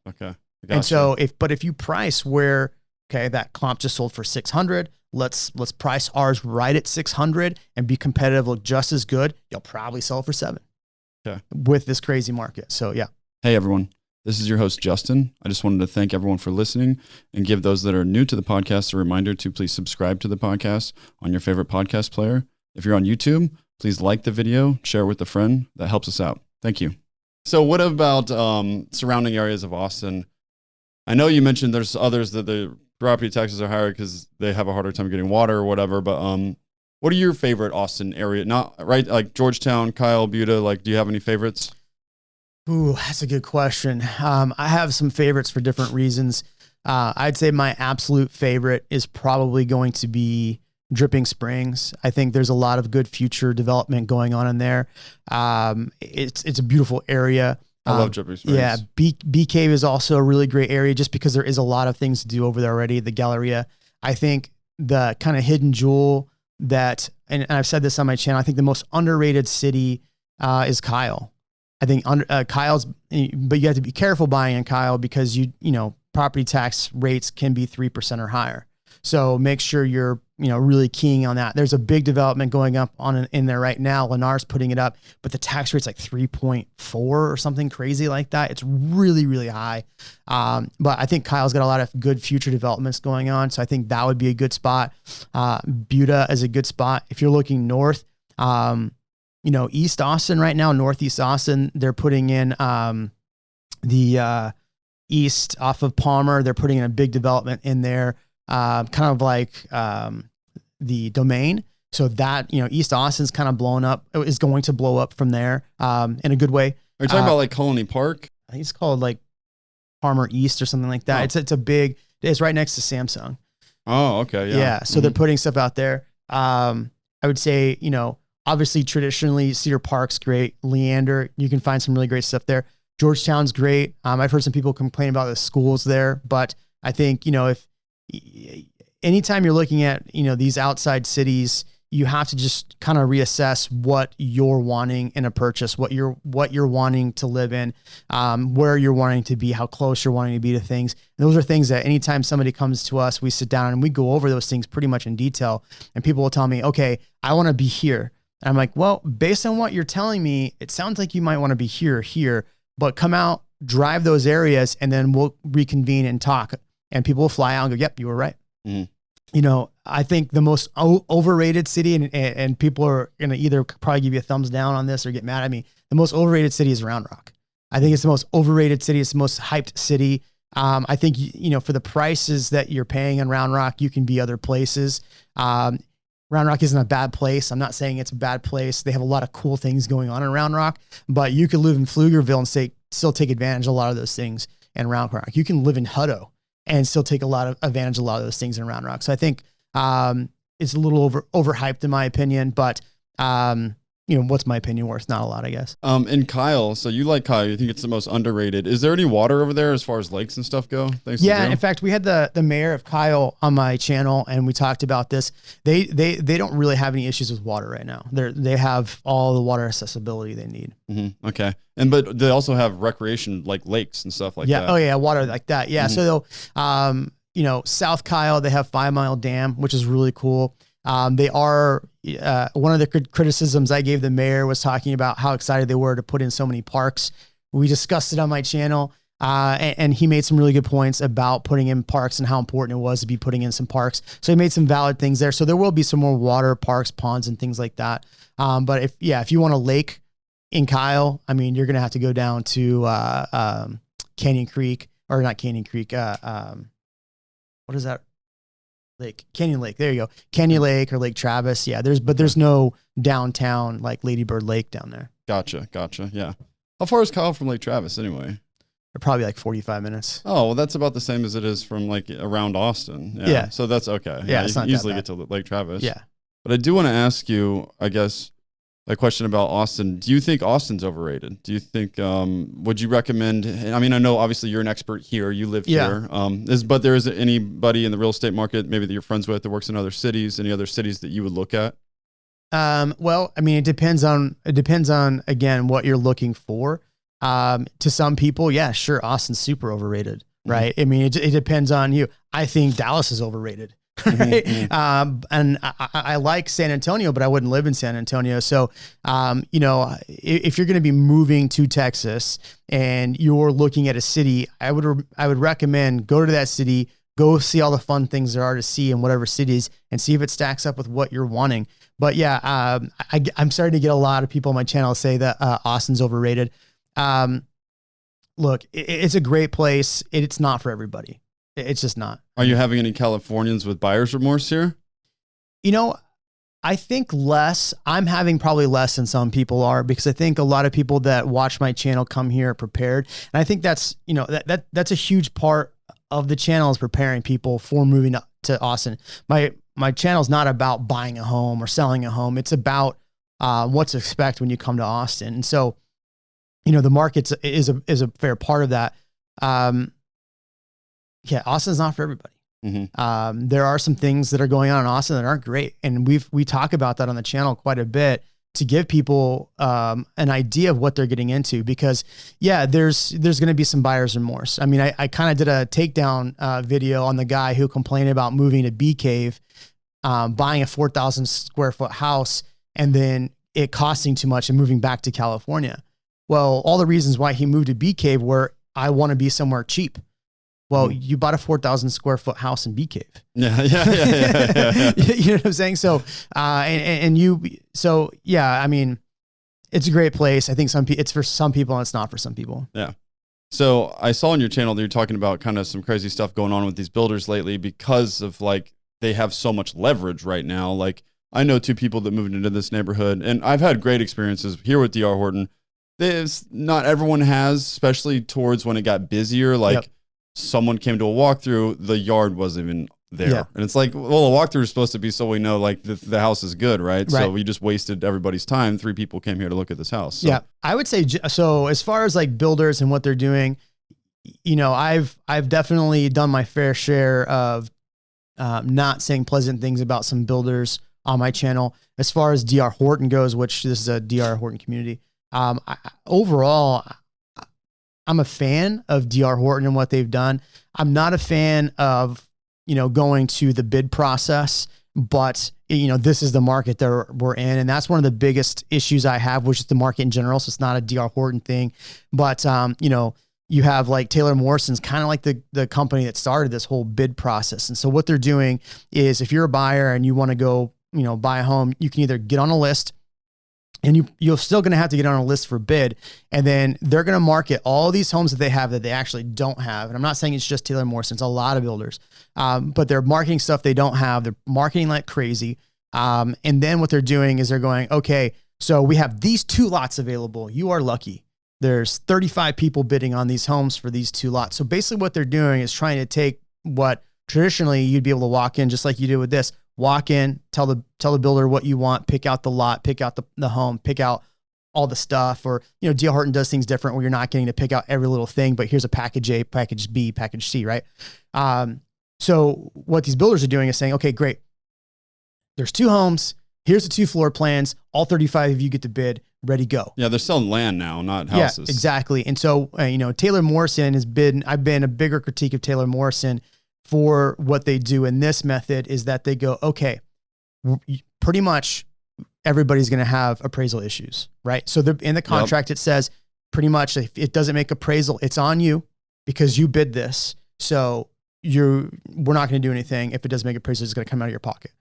Speaker 2: Okay.
Speaker 1: Gotcha. And so if you price where, okay, that comp just sold for $600,000, let's price ours right at $600,000 and be competitive, look just as good, you'll probably sell for $700,000.
Speaker 2: Okay.
Speaker 1: With this crazy market. So yeah.
Speaker 2: Hey everyone, this is your host Justin. I just wanted to thank everyone for listening and give those that are new to the podcast a reminder to please subscribe to the podcast on your favorite podcast player. If you're on YouTube, please like the video, share it with a friend. That helps us out. Thank you. So what about surrounding areas of Austin? I know you mentioned there's others that the property taxes are higher because they have a harder time getting water or whatever, but what are your favorite Austin area? Not right, like Georgetown, Kyle, Buda, like do you have any favorites?
Speaker 1: Ooh, that's a good question. I have some favorites for different reasons. I'd say my absolute favorite is probably going to be Dripping Springs. I think there's a lot of good future development going on in there. It's a beautiful area.
Speaker 2: I love Dripping Springs.
Speaker 1: Yeah, Bee Cave is also a really great area just because there is a lot of things to do over there already. The Galleria. I think the kind of hidden jewel that, and I've said this on my channel, I think the most underrated city is Kyle. I think Kyle's, but you have to be careful buying in Kyle because property tax rates can be 3% or higher. So make sure you're, really keying on that. There's a big development going up in there right now. Lennar's putting it up, but the tax rate's like 3.4 or something crazy like that. It's really, really high. But I think Kyle's got a lot of good future developments going on. So I think that would be a good spot. Buda is a good spot. If you're looking north, East Austin right now, Northeast Austin, they're putting in the east off of Palmer. They're putting in a big development in there, kind of like the Domain. So that, East Austin's kind of blown up, is going to blow up from there in a good way.
Speaker 2: Are you talking about like Colony Park?
Speaker 1: I think it's called like Palmer East or something like that. Oh. It's right next to Samsung.
Speaker 2: Oh, okay.
Speaker 1: Yeah. So they're putting stuff out there. I would say, obviously, traditionally, Cedar Park's great. Leander, you can find some really great stuff there. Georgetown's great. I've heard some people complain about the schools there, but I think, if anytime you're looking at, these outside cities, you have to just kind of reassess what you're wanting in a purchase, what you're wanting to live in, where you're wanting to be, how close you're wanting to be to things. And those are things that anytime somebody comes to us, we sit down and we go over those things pretty much in detail. And people will tell me, okay, I want to be here. And I'm like, well, based on what you're telling me, it sounds like you might want to be here, but come out, drive those areas, and then we'll reconvene and talk. And people will fly out and go, yep, you were right. Mm-hmm. You know, I think the most overrated city, and people are going to either probably give you a thumbs down on this or get mad at me. The most overrated city is Round Rock. I think it's the most overrated city. It's the most hyped city. I think, you know, for the prices that you're paying in Round Rock, you can be other places. Round Rock isn't a bad place. I'm not saying it's a bad place. They have a lot of cool things going on in Round Rock, but you could live in Pflugerville and still take advantage of a lot of those things in Round Rock. You can live in Hutto and still take a lot of advantage of a lot of those things in Round Rock. So I think it's a little overhyped in my opinion, but you know, what's my opinion worth? Not a lot, I guess.
Speaker 2: And Kyle, so you like Kyle, you think it's the most underrated. Is there any water over there as far as lakes and stuff go?
Speaker 1: Yeah, in fact, we had the mayor of Kyle on my channel and we talked about this. They don't really have any issues with water right now. They have all the water accessibility they need.
Speaker 2: Mm-hmm. Okay. But they also have recreation like lakes and stuff like that.
Speaker 1: Oh yeah, water like that. Yeah. Mm-hmm. So you know, South Kyle, they have 5 Mile Dam, which is really cool. They are, one of the criticisms I gave the mayor was talking about how excited they were to put in so many parks. We discussed it on my channel, and he made some really good points about putting in parks and how important it was to be putting in some parks. So he made some valid things there. So there will be some more water, parks, ponds, and things like that. But if you want a lake in Kyle, I mean, you're going to have to go down to, Canyon Creek, or not Canyon Creek. What is that? Canyon Lake. There you go. Canyon Lake or Lake Travis. Yeah. There's no downtown like Lady Bird Lake down there.
Speaker 2: Gotcha. Yeah. How far is Kyle from Lake Travis anyway?
Speaker 1: They're probably like 45 minutes.
Speaker 2: Oh, well, that's about the same as it is from like around Austin. Yeah. So that's okay.
Speaker 1: Yeah.
Speaker 2: You can easily get to Lake Travis.
Speaker 1: Yeah.
Speaker 2: But I do want to ask you, I guess, a question about Austin. Do you think Austin's overrated? Do you think, would you recommend, I mean, I know obviously you're an expert here, you live here, but there isn't anybody in the real estate market, maybe that you're friends with that works in other cities, any other cities that you would look at?
Speaker 1: Well, I mean, it depends on, again, what you're looking for. To some people, yeah, sure. Austin's super overrated, right? Mm-hmm. I mean, it depends on you. I think Dallas is overrated. Right? Mm-hmm. And I like San Antonio, but I wouldn't live in San Antonio. So, you know, if you're going to be moving to Texas and you're looking at a city, I would recommend go to that city, go see all the fun things there are to see in whatever cities and see if it stacks up with what you're wanting. But yeah, I'm starting to get a lot of people on my channel say that Austin's overrated. Look, it's a great place. It's not for everybody. It's just not.
Speaker 2: Are you having any Californians with buyer's remorse here?
Speaker 1: You know, I think less. I'm having probably less than some people are, because I think a lot of people that watch my channel come here prepared. And I think that's, you know, that's a huge part of the channel, is preparing people for moving to Austin. My channel is not about buying a home or selling a home. It's about what to expect when you come to Austin. And so, you know, the market is a fair part of that. Yeah, Austin's not for everybody. Mm-hmm. There are some things that are going on in Austin that aren't great. And we talk about that on the channel quite a bit to give people an idea of what they're getting into, because yeah, there's going to be some buyer's remorse. I mean, I kind of did a takedown video on the guy who complained about moving to Bee Cave, buying a 4,000 square foot house, and then it costing too much and moving back to California. Well, all the reasons why he moved to Bee Cave were, I want to be somewhere cheap. Well, you bought a 4,000 square foot house in Bee Cave.
Speaker 2: Yeah.
Speaker 1: You know what I'm saying? So, yeah, I mean, it's a great place. I think it's for some people and it's not for some people.
Speaker 2: Yeah. So I saw on your channel that you're talking about kind of some crazy stuff going on with these builders lately, because of like, they have so much leverage right now. Like, I know 2 people that moved into this neighborhood, and I've had great experiences here with D.R. Horton. Not everyone has, especially towards when it got busier. Like, yep. Someone came to a walkthrough, the yard wasn't even there. Yeah. And it's like, well, a walkthrough is supposed to be so we know like the house is good, right? So we just wasted everybody's time. 3 people came here to look at this house. So.
Speaker 1: Yeah. I would say, so as far as like builders and what they're doing, you know, I've definitely done my fair share of not saying pleasant things about some builders on my channel. As far as DR Horton goes, which this is a DR Horton community, overall, I'm a fan of DR Horton and what they've done. I'm not a fan of, going to the bid process, but this is the market that we're in. And that's one of the biggest issues I have, which is the market in general. So it's not a DR Horton thing, but, you have like Taylor Morrison's kind of like the company that started this whole bid process. And so what they're doing is if you're a buyer and you want to go, buy a home, you can either get on a list, and you're still going to have to get on a list for bid. And then they're going to market all these homes that they have that they actually don't have. And I'm not saying it's just Taylor Morrison, it's a lot of builders, but they're marketing stuff they don't have. They're marketing like crazy. And then what they're doing is they're going, okay, so we have these 2 lots available. You are lucky. There's 35 people bidding on these homes for these 2 lots. So basically what they're doing is trying to take what traditionally you'd be able to walk in, just like you did with this, walk in, tell the builder what you want, pick out the lot, pick out the home, pick out all the stuff. Or, D.R. Horton does things different where you're not getting to pick out every little thing, but here's a package A, package B, package C, right? So what these builders are doing is saying, okay, great. There's 2 homes. Here's the 2 floor plans. All 35 of you get to bid. Ready, go.
Speaker 2: Yeah, they're selling land now, not houses.
Speaker 1: Yeah, exactly. And so, Taylor Morrison I've been a bigger critique of Taylor Morrison for what they do in this method is that they go, okay, pretty much everybody's going to have appraisal issues, right? So in the contract, It says pretty much if it doesn't make appraisal, it's on you because you bid this. So we're not going to do anything. If it doesn't make appraisal, it's going to come out of your pocket.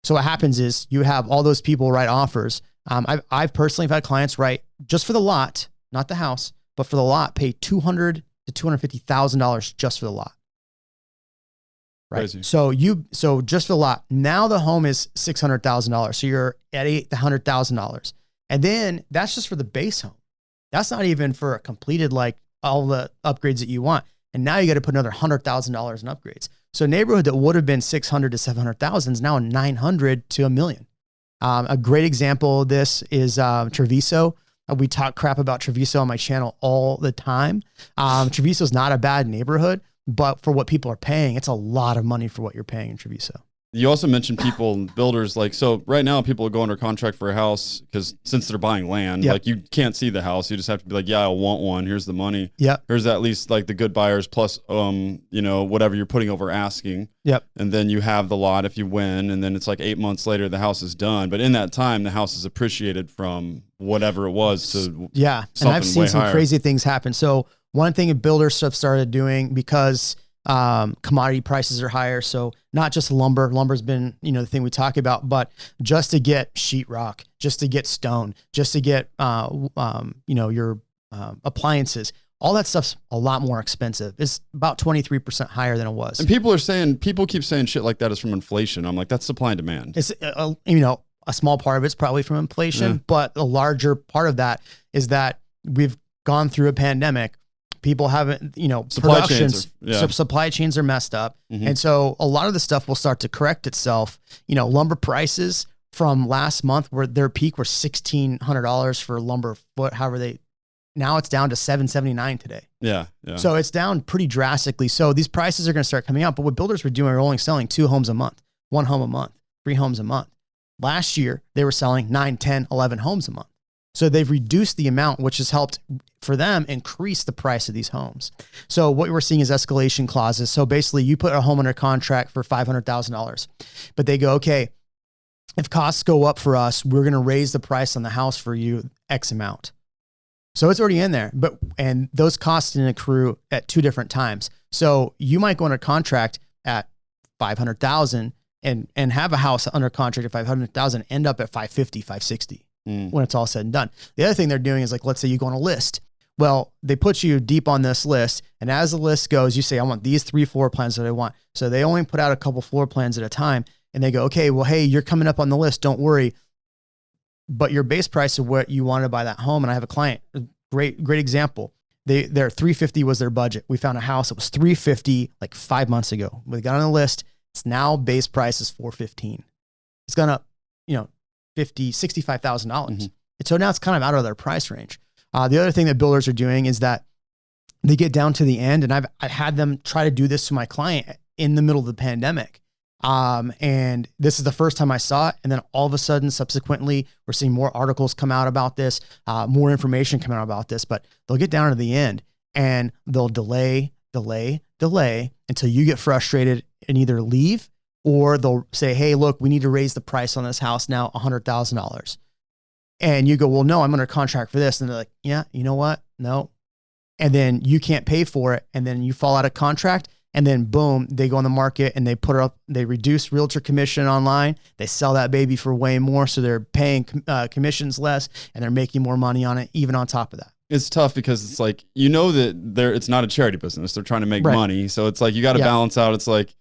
Speaker 1: So what happens is you have all those people write offers. I've personally had clients write just for the lot, not the house, but for the lot, pay $200,000 to $250,000 just for the lot. Right.
Speaker 2: Crazy.
Speaker 1: So just for the lot, now the home is $600,000. So you're at $800,000. And then that's just for the base home. That's not even for a completed, like all the upgrades that you want. And now you got to put another $100,000 in upgrades. So a neighborhood that would have been 600 to 700,000 is now 900 to $1 million. A great example of this is Treviso. We talk crap about Treviso on my channel all the time. Treviso is not a bad neighborhood, but for what people are paying, it's a lot of money for what you're paying in Treviso.
Speaker 2: You also mentioned people, builders, so right now people go under contract for a house because since they're buying land,
Speaker 1: Yep.
Speaker 2: you can't see the house. You just have to be like, yeah, I want one. Here's the money.
Speaker 1: Yep.
Speaker 2: Here's at least the good buyers plus, whatever you're putting over asking.
Speaker 1: Yep.
Speaker 2: And then you have the lot if you win. And then it's 8 months later, the house is done. But in that time, the house is appreciated from whatever it was to
Speaker 1: and I've seen some crazy things happen. So one thing builders have started doing because commodity prices are higher. So not just lumber's been, the thing we talk about, but just to get sheetrock, just to get stone, just to get, your appliances, all that stuff's a lot more expensive. It's about 23% higher than it was.
Speaker 2: And people keep saying shit like that is from inflation. I'm like, that's supply and demand.
Speaker 1: It's, a small part of it's probably from inflation, but a larger part of that is that we've gone through a pandemic. People haven't, supply chains are messed up. Mm-hmm. And so a lot of the stuff will start to correct itself. Lumber prices from last month where their peak were $1,600 for lumber foot. Now it's down to $779 today.
Speaker 2: Yeah.
Speaker 1: So it's down pretty drastically. So these prices are going to start coming up. But what builders were doing are only selling 2 homes a month, 1 home a month, 3 homes a month. Last year, they were selling 9, 10, 11 homes a month. So they've reduced the amount, which has helped for them increase the price of these homes. So what we're seeing is escalation clauses. So basically you put a home under contract for $500,000, but they go, okay, if costs go up for us, we're going to raise the price on the house for you X amount. So it's already in there, and those costs didn't accrue at 2 different times. So you might go under contract at $500,000 and have a house under contract at $500,000, end up at $550,000, $560,000. When it's all said and done. The other thing they're doing is let's say you go on a list. Well, they put you deep on this list. And as the list goes, you say, I want these 3 floor plans that I want. So they only put out a couple floor plans at a time. And they go, okay, well, hey, you're coming up on the list. Don't worry. But your base price of what you wanted to buy that home. And I have a client, great example. Their $350,000 was their budget. We found a house that was $350,000 like 5 months ago. We got on the list. It's now base price is $415,000. It's gone up, $65,000. Mm-hmm. And so now it's kind of out of their price range. The other thing that builders are doing is that they get down to the end, and I had them try to do this to my client in the middle of the pandemic. And this is the first time I saw it. And then all of a sudden, subsequently, we're seeing more articles come out about this, more information come out about this, but they'll get down to the end and they'll delay until you get frustrated and either leave, or they'll say, hey, look, we need to raise the price on this house now $100,000. And you go, well, no, I'm under contract for this. And they're like, yeah, you know what? No. And then you can't pay for it. And then you fall out of contract. And then boom, they go on the market and they put up, they reduce realtor commission online. They sell that baby for way more. So they're paying commissions less and they're making more money on it, even on top of that.
Speaker 2: It's tough because it's like, you know, that it's not a charity business. They're trying to make money. So it's like, you got to balance out. It's like,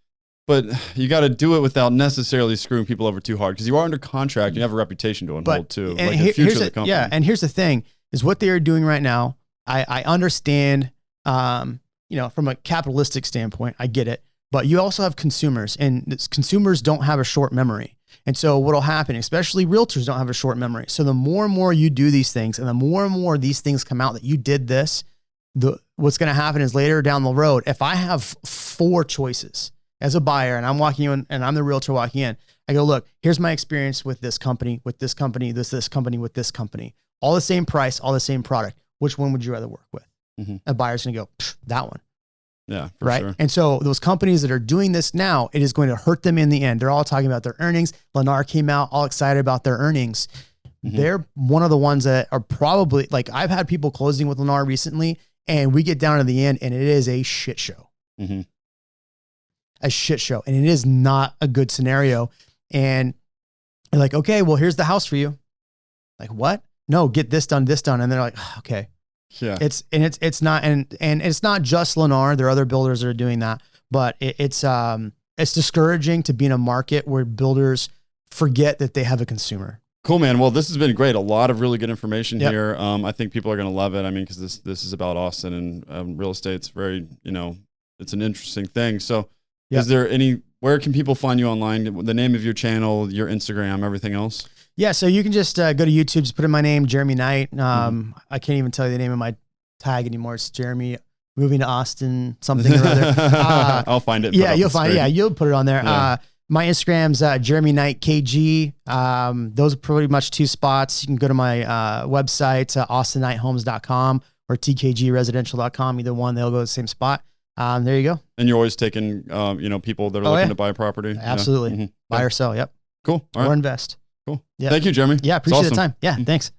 Speaker 2: but you got to do it without necessarily screwing people over too hard, because you are under contract. You have a reputation to uphold too, like the future of the company.
Speaker 1: Yeah, and here's the thing: is what they are doing right now. I understand, you know, from a capitalistic standpoint, I get it. But you also have consumers, and consumers don't have a short memory. And so what'll happen, especially realtors don't have a short memory. So the more and more you do these things, and the more and more these things come out that you did this, what's going to happen is later down the road, if I have 4 choices as a buyer, and I'm walking in and I'm the realtor walking in, I go, look, here's my experience with this company, with this company, this company, with this company, all the same price, all the same product. Which one would you rather work with? Mm-hmm. A buyer's going to go, that one.
Speaker 2: Yeah.
Speaker 1: Right.
Speaker 2: Sure.
Speaker 1: And so those companies that are doing this now, it is going to hurt them in the end. They're all talking about their earnings. Lennar came out all excited about their earnings. Mm-hmm. They're one of the ones that are probably, like, I've had people closing with Lennar recently, and we get down to the end and it is a shit show. Mm-hmm. A shit show. And it is not a good scenario. And they're like, okay, well, here's the house for you. Like, what? No, get this done. And they're like, oh, okay.
Speaker 2: Yeah.
Speaker 1: It's not, and it's not just Lennar. There are other builders that are doing that, but it's discouraging to be in a market where builders forget that they have a consumer.
Speaker 2: Cool, man. Well, this has been great. A lot of really good information here. I think people are going to love it. I mean, because this is about Austin, and real estate's very, you know, it's an interesting thing. So is there where can people find you online? The name of your channel, your Instagram, everything else?
Speaker 1: Yeah, so you can just go to YouTube, just put in my name, Jeremy Knight. I can't even tell you the name of my tag anymore. It's Jeremy moving to Austin, something or other.
Speaker 2: I'll find it.
Speaker 1: Yeah, you'll find it. Yeah, you'll put it on there. Yeah. My Instagram's Jeremy Knight KG. Those are pretty much 2 spots. You can go to my website, austinKnightHomes.com or tkgresidential.com. Either one, they'll go to the same spot. There you go.
Speaker 2: And you're always taking, you know, people that are looking to buy a property.
Speaker 1: Absolutely. Yeah. Mm-hmm. Buy or sell. Yep.
Speaker 2: Cool. All right.
Speaker 1: Or invest.
Speaker 2: Cool. Yep. Thank you, Jeremy.
Speaker 1: Yeah. Appreciate the time. Yeah. Thanks.